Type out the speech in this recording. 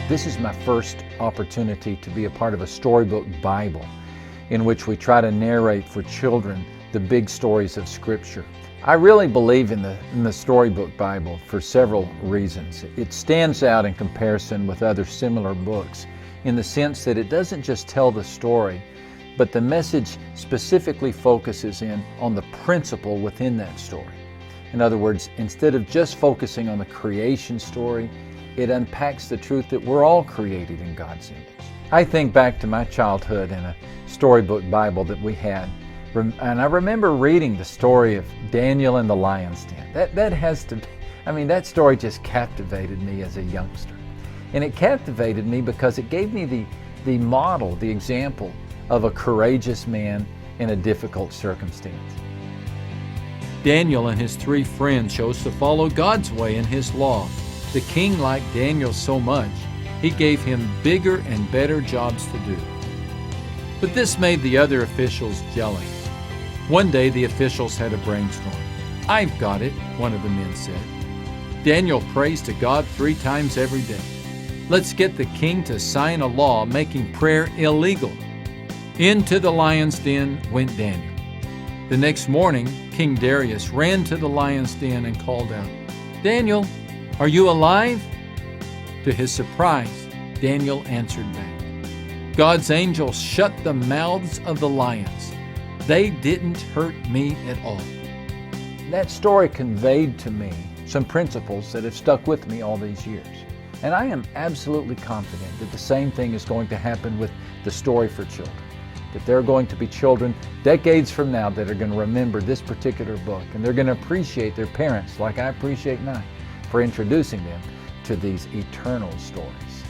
This is my first opportunity to be a part of a Storybook Bible in which we try to narrate for children the big stories of Scripture. I really believe in the Storybook Bible for several reasons. It stands out in comparison with other similar books in the sense that it doesn't just tell the story, but the message specifically focuses in on the principle within that story. In other words, instead of just focusing on the creation story, it unpacks the truth that we're all created in God's image. I think back to my childhood and a Storybook Bible that we had, and I remember reading the story of Daniel and the lion's den. That story just captivated me as a youngster. And it captivated me because it gave me the model, the example of a courageous man in a difficult circumstance. Daniel and his 3 friends chose to follow God's way and His law. The king liked Daniel so much, he gave him bigger and better jobs to do. But this made the other officials jealous. One day the officials had a brainstorm. "I've got it," one of the men said. "Daniel prays to God 3 times every day. Let's get the king to sign a law making prayer illegal." Into the lion's den went Daniel. The next morning, King Darius ran to the lion's den and called out, "Daniel, are you alive?" To his surprise, Daniel answered back, "God's angels shut the mouths of the lions. They didn't hurt me at all." That story conveyed to me some principles that have stuck with me all these years. And I am absolutely confident that the same thing is going to happen with the story for children. That there are going to be children decades from now that are going to remember this particular book, and they're going to appreciate their parents, like I appreciate mine, for introducing them to these eternal stories.